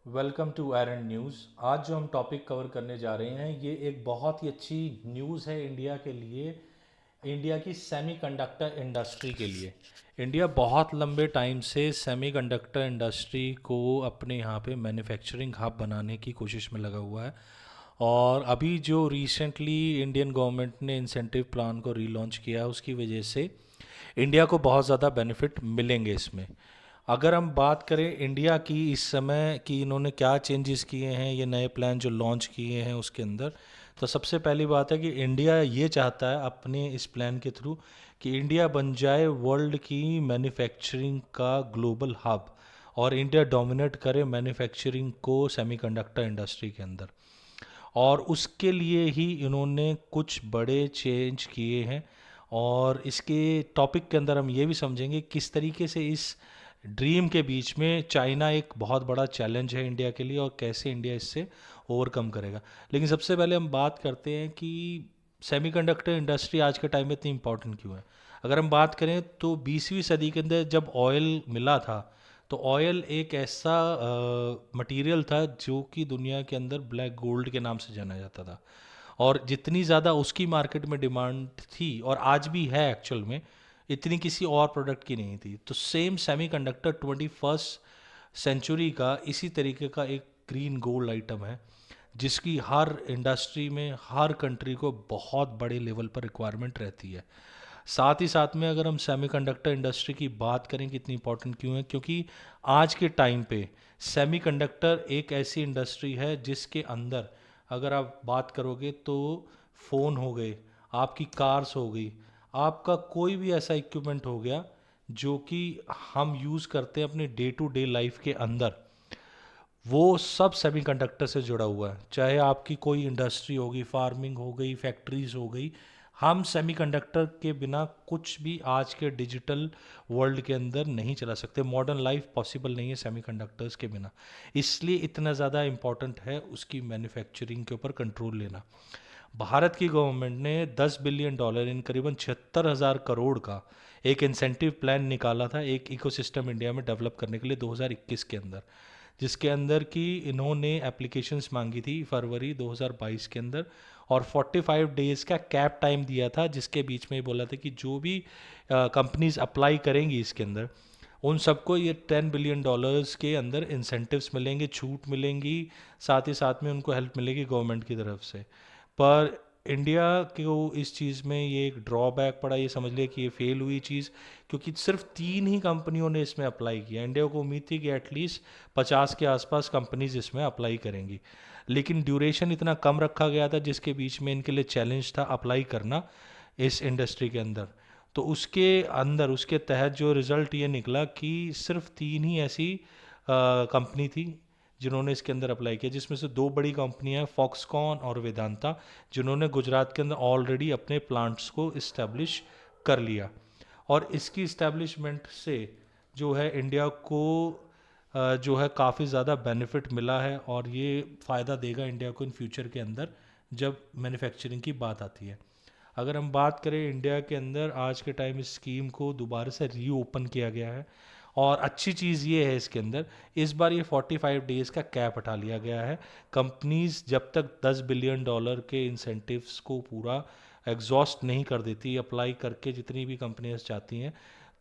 Welcome to iron news. आज जो हम टॉपिक कवर करने जा रहे हैं ये एक बहुत ही अच्छी न्यूज़ है इंडिया के लिए, इंडिया की सेमीकंडक्टर इंडस्ट्री के लिए। इंडिया बहुत लंबे टाइम से सेमीकंडक्टर इंडस्ट्री को अपने यहाँ पे मैन्युफैक्चरिंग हब बनाने की कोशिश में लगा हुआ है। और अभी जो रिसेंटली इंडियन गवर्नमेंट ने इंसेंटिव प्लान को रीलॉन्च किया है उसकी वजह से इंडिया को बहुत ज़्यादा बेनिफिट मिलेंगे इसमें। अगर हम बात करें इंडिया की इस समय कि इन्होंने क्या चेंजेस किए हैं, ये नए प्लान जो लॉन्च किए हैं उसके अंदर, तो सबसे पहली बात है कि इंडिया ये चाहता है अपने इस प्लान के थ्रू कि इंडिया बन जाए वर्ल्ड की मैन्युफैक्चरिंग का ग्लोबल हब, और इंडिया डोमिनेट करे मैन्युफैक्चरिंग को सेमीकंडक्टर इंडस्ट्री के अंदर। और उसके लिए ही इन्होंने कुछ बड़े चेंज किए हैं। और इसके टॉपिक के अंदर हम ये भी समझेंगे किस तरीके से इस ड्रीम के बीच में चाइना एक बहुत बड़ा चैलेंज है इंडिया के लिए और कैसे इंडिया इससे ओवरकम करेगा। लेकिन सबसे पहले हम बात करते हैं कि सेमीकंडक्टर इंडस्ट्री आज के टाइम में इतनी इंपॉर्टेंट क्यों है। अगर हम बात करें तो 20वीं सदी के अंदर जब ऑयल मिला था, तो ऑयल एक ऐसा मटेरियल था जो कि दुनिया के अंदर ब्लैक गोल्ड के नाम से जाना जाता था। और जितनी ज़्यादा उसकी मार्केट में डिमांड थी, और आज भी है एक्चुअल में, इतनी किसी और प्रोडक्ट की नहीं थी। तो सेम सेमीकंडक्टर 21st सेंचुरी का इसी तरीके का एक ग्रीन गोल्ड आइटम है जिसकी हर इंडस्ट्री में, हर कंट्री को बहुत बड़े लेवल पर रिक्वायरमेंट रहती है। साथ ही साथ में अगर हम सेमीकंडक्टर इंडस्ट्री की बात करें कि इतनी इंपॉर्टेंट क्यों है, क्योंकि आज के टाइम पे सेमीकंडक्टर एक ऐसी इंडस्ट्री है जिसके अंदर अगर आप बात करोगे तो फ़ोन हो गए, आपकी कार्स हो गई, आपका कोई भी ऐसा इक्विपमेंट हो गया जो कि हम यूज़ करते हैं अपने डे टू डे लाइफ के अंदर, वो सब सेमीकंडक्टर से जुड़ा हुआ है। चाहे आपकी कोई इंडस्ट्री होगी, फार्मिंग हो गई, फैक्ट्रीज हो गई, हम सेमीकंडक्टर के बिना कुछ भी आज के डिजिटल वर्ल्ड के अंदर नहीं चला सकते। मॉडर्न लाइफ पॉसिबल नहीं है सेमीकंडक्टर्स के बिना। इसलिए इतना ज़्यादा इम्पॉर्टेंट है उसकी मैन्युफैक्चरिंग के ऊपर कंट्रोल लेना। भारत की गवर्नमेंट ने $10 बिलियन इन करीबन 76,000 करोड़ का एक इंसेंटिव प्लान निकाला था एक इकोसिस्टम इंडिया में डेवलप करने के लिए 2021 के अंदर, जिसके अंदर कि इन्होंने एप्लीकेशंस मांगी थी फरवरी 2022 के अंदर, और 45 डेज़ का कैप टाइम दिया था, जिसके बीच में ये बोला था कि जो भी कंपनीज अप्लाई करेंगी इसके अंदर उन सबको ये $10 बिलियन के अंदर इंसेंटिव्स मिलेंगे, छूट मिलेंगी, साथ ही साथ में उनको हेल्प मिलेगी गवर्नमेंट की तरफ से। पर इंडिया को इस चीज़ में ये एक ड्रॉबैक पड़ा, ये समझ लिया कि ये फेल हुई चीज़, क्योंकि सिर्फ 3 ही कंपनियों ने इसमें अप्लाई किया। इंडिया को उम्मीद थी कि एटलीस्ट 50 के आसपास कंपनीज इसमें अप्लाई करेंगी, लेकिन ड्यूरेशन इतना कम रखा गया था जिसके बीच में इनके लिए चैलेंज था अप्लाई करना इस इंडस्ट्री के अंदर। तो उसके अंदर उसके तहत जो रिज़ल्ट ये निकला कि सिर्फ 3 ही ऐसी कंपनी थी जिन्होंने इसके अंदर अप्लाई किया, जिसमें से 2 बड़ी कंपनियां हैं, फॉक्सकॉन और वेदांता, जिन्होंने गुजरात के अंदर ऑलरेडी अपने प्लांट्स को इस्टेब्लिश कर लिया। और इसकी इस्टेब्लिशमेंट से जो है इंडिया को जो है काफ़ी ज़्यादा बेनिफिट मिला है, और ये फ़ायदा देगा इंडिया को इन फ्यूचर के अंदर जब मैन्युफैक्चरिंग की बात आती है। अगर हम बात करें इंडिया के अंदर आज के टाइम इस स्कीम को दोबारा से रीओपन किया गया है, और अच्छी चीज़ ये है इसके अंदर इस बार ये 45 डेज़ का कैप हटा लिया गया है। कंपनीज जब तक $10 बिलियन के इंसेंटिव्स को पूरा एग्जॉस्ट नहीं कर देती, अप्लाई करके जितनी भी कंपनीज चाहती हैं,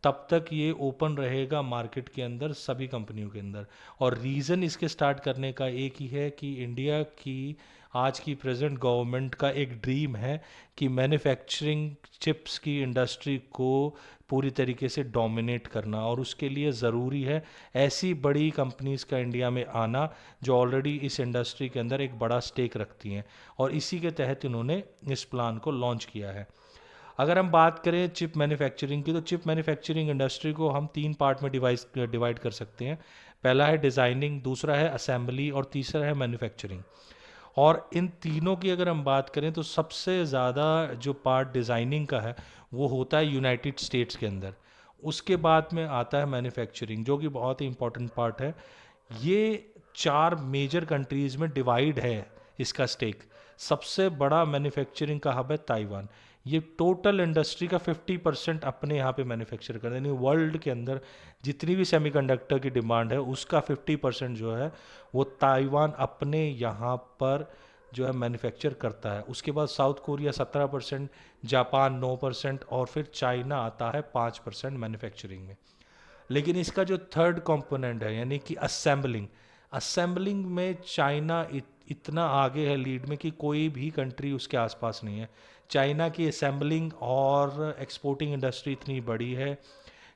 तब तक ये ओपन रहेगा मार्केट के अंदर सभी कंपनियों के अंदर। और रीज़न इसके स्टार्ट करने का एक ही है कि इंडिया की आज की प्रेजेंट गवर्नमेंट का एक ड्रीम है कि मैन्युफैक्चरिंग चिप्स की इंडस्ट्री को पूरी तरीके से डोमिनेट करना, और उसके लिए ज़रूरी है ऐसी बड़ी कंपनीज़ का इंडिया में आना जो ऑलरेडी इस इंडस्ट्री के अंदर एक बड़ा स्टेक रखती हैं, और इसी के तहत इन्होंने इस प्लान को लॉन्च किया है। अगर हम बात करें चिप मैन्युफैक्चरिंग की, तो चिप मैन्युफैक्चरिंग इंडस्ट्री को हम 3 पार्ट में डिवाइड कर सकते हैं। पहला है डिज़ाइनिंग, दूसरा है असेंबली, और तीसरा है मैन्युफैक्चरिंग। और इन तीनों की अगर हम बात करें तो सबसे ज़्यादा जो पार्ट डिज़ाइनिंग का है वो होता है यूनाइटेड स्टेट्स के अंदर। उसके बाद में आता है मैन्युफैक्चरिंग, जो कि बहुत ही इंपॉर्टेंट पार्ट है। ये 4 मेजर कंट्रीज़ में डिवाइड है इसका स्टेक। सबसे बड़ा मैन्युफैक्चरिंग का हब है ताइवान। ये टोटल इंडस्ट्री का 50% अपने यहाँ पे मैन्युफैक्चर कर, यानी वर्ल्ड के अंदर जितनी भी सेमीकंडक्टर की डिमांड है उसका 50% जो है वो ताइवान अपने यहाँ पर जो है मैन्युफैक्चर करता है। उसके बाद साउथ कोरिया 17%, जापान 9% और फिर चाइना आता है 5% मैन्युफैक्चरिंग में। लेकिन इसका जो थर्ड कंपोनेंट है यानी कि असेंबलिंग, असेंबलिंग में चाइना इतना आगे है लीड में कि कोई भी कंट्री उसके आसपास नहीं है। चाइना की असेंबलिंग और एक्सपोर्टिंग इंडस्ट्री इतनी बड़ी है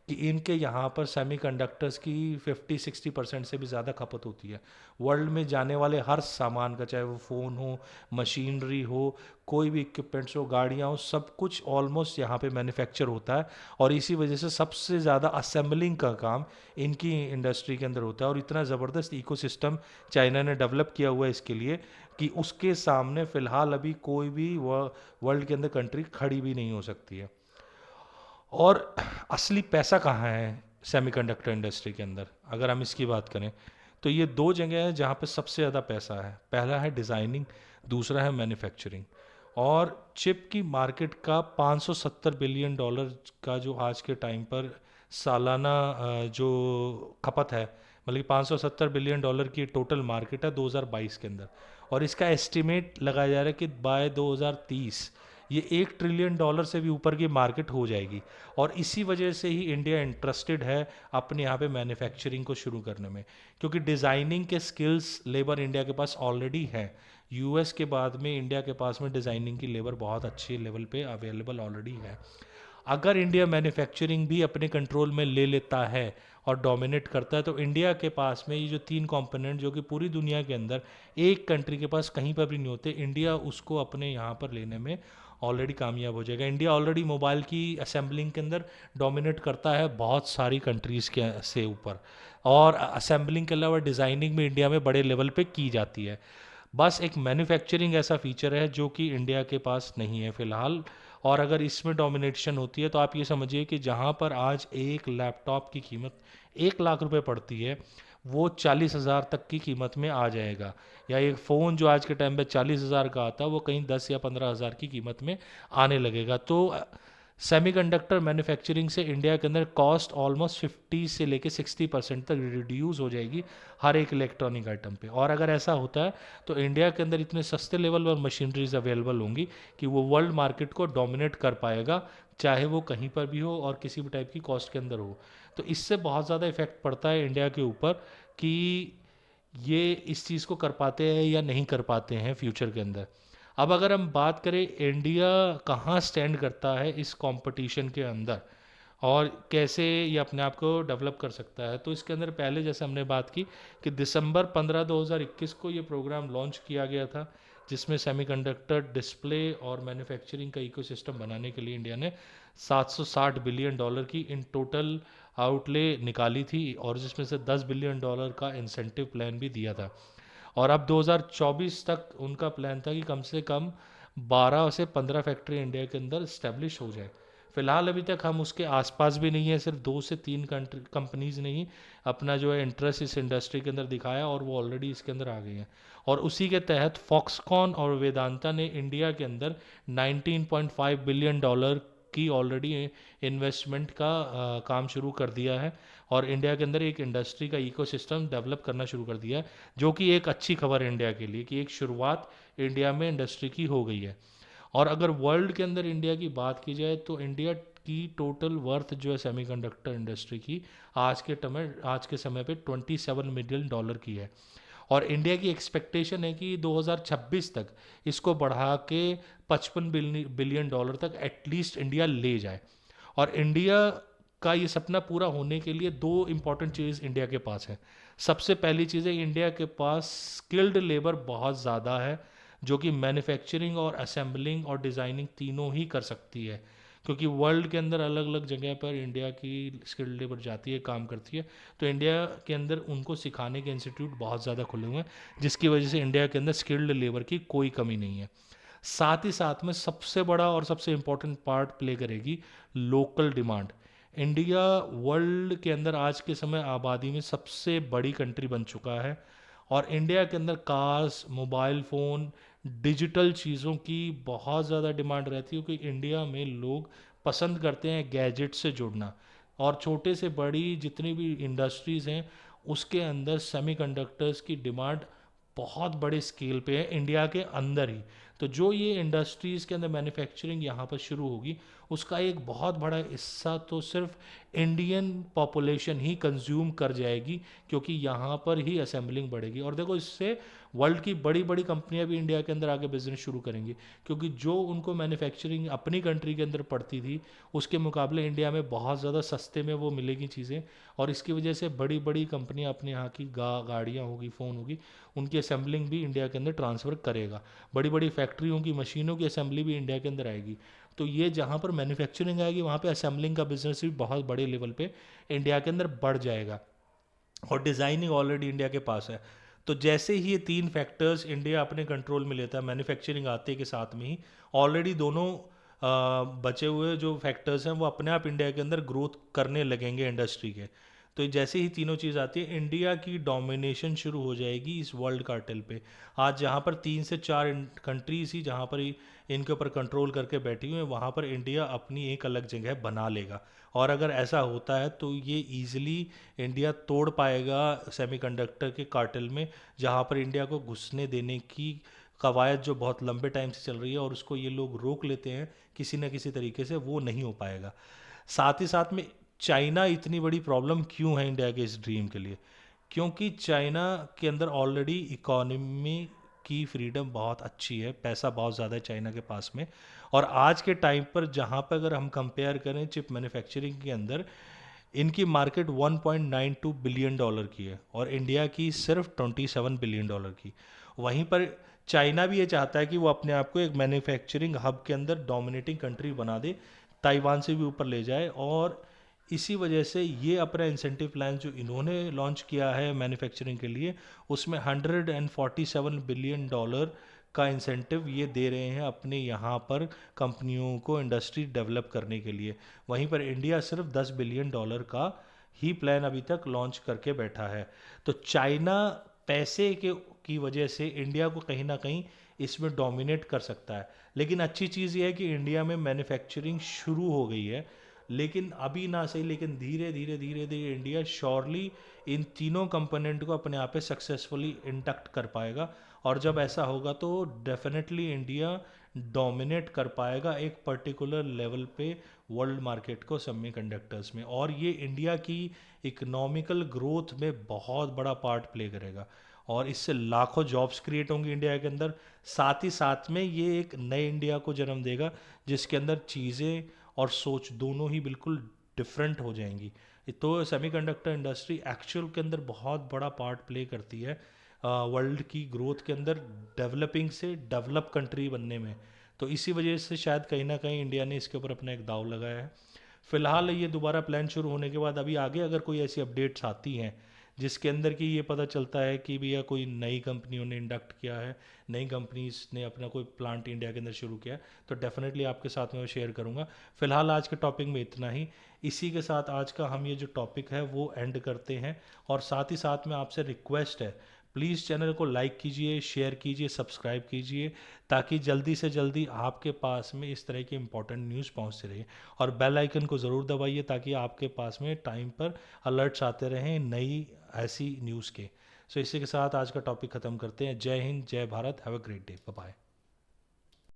कि इनके यहाँ पर सेमीकंडक्टर्स की 50-60% से भी ज़्यादा खपत होती है। वर्ल्ड में जाने वाले हर सामान का, चाहे वो फ़ोन हो, मशीनरी हो, कोई भी इक्विपमेंट्स हो, गाड़ियाँ हो, सब कुछ ऑलमोस्ट यहाँ पे मैन्युफैक्चर होता है। और इसी वजह से सबसे ज़्यादा असेंबलिंग का काम इनकी इंडस्ट्री के अंदर होता है। और इतना ज़बरदस्त इकोसिस्टम चाइना ने डेवलप किया हुआ है इसके लिए कि उसके सामने फ़िलहाल अभी कोई भी वर्ल्ड के अंदर कंट्री खड़ी भी नहीं हो सकती है। और असली पैसा कहाँ है सेमीकंडक्टर इंडस्ट्री के अंदर, अगर हम इसकी बात करें तो ये दो जगह है जहाँ पे सबसे ज़्यादा पैसा है। पहला है डिज़ाइनिंग, दूसरा है मैन्युफैक्चरिंग। और चिप की मार्केट का $570 बिलियन का जो आज के टाइम पर सालाना जो खपत है, मतलब कि $570 बिलियन की टोटल मार्केट है 2022 के अंदर। और इसका एस्टिमेट लगाया जा रहा है कि बाय 2030 ये $1 ट्रिलियन से भी ऊपर की मार्केट हो जाएगी। और इसी वजह से ही इंडिया इंटरेस्टेड है अपने यहाँ पे मैन्युफैक्चरिंग को शुरू करने में, क्योंकि डिज़ाइनिंग के स्किल्स लेबर इंडिया के पास ऑलरेडी है। यूएस के बाद में इंडिया के पास में डिज़ाइनिंग की लेबर बहुत अच्छी लेवल पे अवेलेबल ऑलरेडी है। अगर इंडिया मैन्युफैक्चरिंग भी अपने कंट्रोल में ले लेता है और डोमिनेट करता है तो इंडिया के पास में ये जो तीन कंपोनेंट जो कि पूरी दुनिया के अंदर एक कंट्री के पास कहीं पर भी नहीं होते, इंडिया उसको अपने यहाँ पर लेने में ऑलरेडी कामयाब हो जाएगा। इंडिया ऑलरेडी मोबाइल की असेंबलिंग के अंदर डोमिनेट करता है बहुत सारी कंट्रीज़ के से ऊपर, और असेंबलिंग के अलावा डिज़ाइनिंग में इंडिया में बड़े लेवल पे की जाती है। बस एक मैन्युफैक्चरिंग ऐसा फीचर है जो कि इंडिया के पास नहीं है फ़िलहाल। और अगर इसमें डोमिनेशन होती है तो आप ये समझिए कि जहाँ पर आज एक लैपटॉप की कीमत 1 लाख रुपए पड़ती है वो 40,000 तक की कीमत में आ जाएगा। या एक फ़ोन जो आज के टाइम पे 40,000 का आता है वो कहीं 10 या 15,000 की कीमत में आने लगेगा। तो सेमीकंडक्टर मैन्युफैक्चरिंग से इंडिया के अंदर कॉस्ट ऑलमोस्ट 50 से लेके 60% तक रिड्यूस हो जाएगी हर एक इलेक्ट्रॉनिक आइटम पे। और अगर ऐसा होता है तो इंडिया के अंदर इतने सस्ते लेवल पर मशीनरीज अवेलेबल होंगी कि वो वर्ल्ड मार्केट को डोमिनेट कर पाएगा, चाहे वो कहीं पर भी हो और किसी भी टाइप की कॉस्ट के अंदर हो। तो इससे बहुत ज़्यादा इफेक्ट पड़ता है इंडिया के ऊपर कि ये इस चीज़ को कर पाते हैं या नहीं कर पाते हैं फ्यूचर के अंदर। अब अगर हम बात करें इंडिया कहाँ स्टैंड करता है इस कंपटीशन के अंदर और कैसे ये अपने आप को डेवलप कर सकता है, तो इसके अंदर पहले जैसे हमने बात की कि दिसंबर 15 2021 को ये प्रोग्राम लॉन्च किया गया था, जिसमें सेमीकंडक्टर डिस्प्ले और मैन्युफैक्चरिंग का इकोसिस्टम बनाने के लिए इंडिया ने $760 बिलियन की इन टोटल आउटले निकाली थी, और जिसमें से $10 बिलियन का इंसेंटिव प्लान भी दिया था। और अब 2024 तक उनका प्लान था कि कम से कम 12 से 15 फैक्ट्री इंडिया के अंदर इस्टेब्लिश हो जाए। फिलहाल अभी तक हम उसके आसपास भी नहीं है, सिर्फ 2 से 3 कंपनीज ने ही अपना जो है इंटरेस्ट इस इंडस्ट्री के अंदर दिखाया और वो ऑलरेडी इसके अंदर आ गई हैं। और उसी के तहत फॉक्सकॉन और वेदांता ने इंडिया के अंदर $19.5 बिलियन की ऑलरेडी इन्वेस्टमेंट का काम शुरू कर दिया है और इंडिया के अंदर एक इंडस्ट्री का इकोसिस्टम डेवलप करना शुरू कर दिया है, जो कि एक अच्छी खबर है इंडिया के लिए कि एक शुरुआत इंडिया में इंडस्ट्री की हो गई है। और अगर वर्ल्ड के अंदर इंडिया की बात की जाए तो इंडिया की टोटल वर्थ जो है सेमीकंडक्टर इंडस्ट्री की आज के समय पे $27 बिलियन की है। और इंडिया की एक्सपेक्टेशन है कि 2026 तक इसको बढ़ा के $55 बिलियन तक एटलीस्ट इंडिया ले जाए। और इंडिया का ये सपना पूरा होने के लिए दो इंपॉर्टेंट चीज़ इंडिया के पास है। सबसे पहली चीज़ है इंडिया के पास स्किल्ड लेबर बहुत ज़्यादा है जो कि मैन्युफैक्चरिंग और असेंबलिंग और डिज़ाइनिंग तीनों ही कर सकती है, क्योंकि वर्ल्ड के अंदर अलग अलग जगह पर इंडिया की स्किल्ड लेबर जाती है, काम करती है। तो इंडिया के अंदर उनको सिखाने के इंस्टीट्यूट बहुत ज़्यादा खुले हुए हैं, जिसकी वजह से इंडिया के अंदर स्किल्ड लेबर की कोई कमी नहीं है। साथ ही साथ में सबसे बड़ा और सबसे इम्पोर्टेंट पार्ट प्ले करेगी लोकल डिमांड। इंडिया वर्ल्ड के अंदर आज के समय आबादी में सबसे बड़ी कंट्री बन चुका है और इंडिया के अंदर कार्स, मोबाइल फ़ोन, डिजिटल चीज़ों की बहुत ज़्यादा डिमांड रहती है, क्योंकि इंडिया में लोग पसंद करते हैं गैजेट से जुड़ना। और छोटे से बड़ी जितनी भी इंडस्ट्रीज़ हैं उसके अंदर सेमीकंडक्टर्स की डिमांड बहुत बड़े स्केल पे है इंडिया के अंदर ही। तो जो ये इंडस्ट्रीज़ के अंदर मैन्युफैक्चरिंग यहाँ पर शुरू होगी उसका एक बहुत बड़ा हिस्सा तो सिर्फ इंडियन पॉपुलेशन ही कंज्यूम कर जाएगी, क्योंकि यहाँ पर ही असेंबलिंग बढ़ेगी। और देखो इससे वर्ल्ड की बड़ी बड़ी कंपनियां भी इंडिया के अंदर आके बिजनेस शुरू करेंगी, क्योंकि जो उनको मैन्युफैक्चरिंग अपनी कंट्री के अंदर पड़ती थी उसके मुकाबले इंडिया में बहुत ज़्यादा सस्ते में वो मिलेगी चीज़ें। और इसकी वजह से बड़ी बड़ी कंपनियां अपने यहाँ की गाड़ियाँ होगी, फ़ोन होगी, उनकी असेंबलिंग भी इंडिया के अंदर ट्रांसफ़र करेगा। बड़ी बड़ी फैक्ट्रियों की मशीनों की असेंबली भी इंडिया के अंदर आएगी। तो ये जहाँ पर मैन्युफैक्चरिंग आएगी वहाँ पे असेंबलिंग का बिजनेस भी बहुत बड़े लेवल पे इंडिया के अंदर बढ़ जाएगा। और डिज़ाइनिंग ऑलरेडी इंडिया के पास है। तो जैसे ही ये तीन फैक्टर्स इंडिया अपने कंट्रोल में लेता है, मैन्युफैक्चरिंग आते के साथ में ही ऑलरेडी दोनों बचे हुए जो फैक्टर्स हैं वो अपने आप इंडिया के अंदर ग्रोथ करने लगेंगे इंडस्ट्री के। तो जैसे ही तीनों चीज़ आती है इंडिया की डोमिनेशन शुरू हो जाएगी इस वर्ल्ड कार्टेल पे। आज जहाँ पर 3 से 4 कंट्रीज ही जहाँ पर ही इनके ऊपर कंट्रोल करके बैठी हुई हैं, वहाँ पर इंडिया अपनी एक अलग जगह बना लेगा। और अगर ऐसा होता है तो ये ईजिली इंडिया तोड़ पाएगा सेमीकंडक्टर के कार्टेल में, जहाँ पर इंडिया को घुसने देने की कवायद जो बहुत लंबे टाइम से चल रही है और उसको ये लोग रोक लेते हैं किसी न किसी तरीके से, वो नहीं हो पाएगा। साथ ही साथ में चाइना इतनी बड़ी प्रॉब्लम क्यों है इंडिया के इस ड्रीम के लिए? क्योंकि चाइना के अंदर ऑलरेडी इकोनॉमी की फ्रीडम बहुत अच्छी है, पैसा बहुत ज़्यादा है चाइना के पास में। और आज के टाइम पर जहाँ पर अगर हम कंपेयर करें चिप मैन्युफैक्चरिंग के अंदर, इनकी मार्केट 1.92 बिलियन डॉलर की है और इंडिया की सिर्फ 27 बिलियन डॉलर की। वहीं पर चाइना भी ये चाहता है कि वो अपने आप को एक मैन्युफैक्चरिंग हब के अंदर डोमिनेटिंग कंट्री बना दे, ताइवान से भी ऊपर ले जाए। और इसी वजह से ये अपना इंसेंटिव प्लान जो इन्होंने लॉन्च किया है मैन्युफैक्चरिंग के लिए, उसमें 147 बिलियन डॉलर का इंसेंटिव ये दे रहे हैं अपने यहाँ पर कंपनियों को इंडस्ट्री डेवलप करने के लिए। वहीं पर इंडिया सिर्फ 10 बिलियन डॉलर का ही प्लान अभी तक लॉन्च करके बैठा है। तो चाइना पैसे के की वजह से इंडिया को कहीं ना कहीं इसमें डोमिनेट कर सकता है। लेकिन अच्छी चीज़ ये है कि इंडिया में मैन्युफैक्चरिंग शुरू हो गई है, लेकिन अभी ना सही, लेकिन धीरे धीरे धीरे धीरे इंडिया श्योरली इन तीनों कंपोनेंट को अपने आप पे सक्सेसफुली इंडक्ट कर पाएगा। और जब ऐसा होगा तो डेफिनेटली इंडिया डोमिनेट कर पाएगा एक पर्टिकुलर लेवल पे वर्ल्ड मार्केट को सेमीकंडक्टर्स में, और ये इंडिया की इकोनॉमिकल ग्रोथ में बहुत बड़ा पार्ट प्ले करेगा और इससे लाखों जॉब्स क्रिएट होंगी इंडिया के अंदर। साथ ही साथ में ये एक नए इंडिया को जन्म देगा जिसके अंदर चीज़ें और सोच दोनों ही बिल्कुल डिफरेंट हो जाएंगी। तो सेमीकंडक्टर इंडस्ट्री एक्चुअल के अंदर बहुत बड़ा पार्ट प्ले करती है वर्ल्ड की ग्रोथ के अंदर, डेवलपिंग से डेवलप कंट्री बनने में। तो इसी वजह से शायद कहीं ना कहीं इंडिया ने इसके ऊपर अपना एक दाव लगाया है। फिलहाल ये दोबारा प्लान शुरू होने के बाद अभी आगे अगर कोई ऐसी अपडेट्स आती हैं जिसके अंदर कि ये पता चलता है कि भैया कोई नई कंपनियों ने इंडक्ट किया है, नई कंपनीज ने अपना कोई प्लांट इंडिया के अंदर शुरू किया है, तो डेफिनेटली आपके साथ में वो शेयर करूँगा। फिलहाल आज के टॉपिक में इतना ही। इसी के साथ आज का हम ये जो टॉपिक है वो एंड करते हैं। और साथ ही साथ में आपसे रिक्वेस्ट है, प्लीज़ चैनल को लाइक कीजिए, शेयर कीजिए, सब्सक्राइब कीजिए, ताकि जल्दी से जल्दी आपके पास में इस तरह की इंपॉर्टेंट न्यूज़ पहुंचती रहे। और बेल आइकन को ज़रूर दबाइए ताकि आपके पास में टाइम पर अलर्ट्स आते रहें नई ऐसी न्यूज़ के। सो इसी के साथ आज का टॉपिक ख़त्म करते हैं। जय हिंद, जय Bharat, have a great day, bye bye.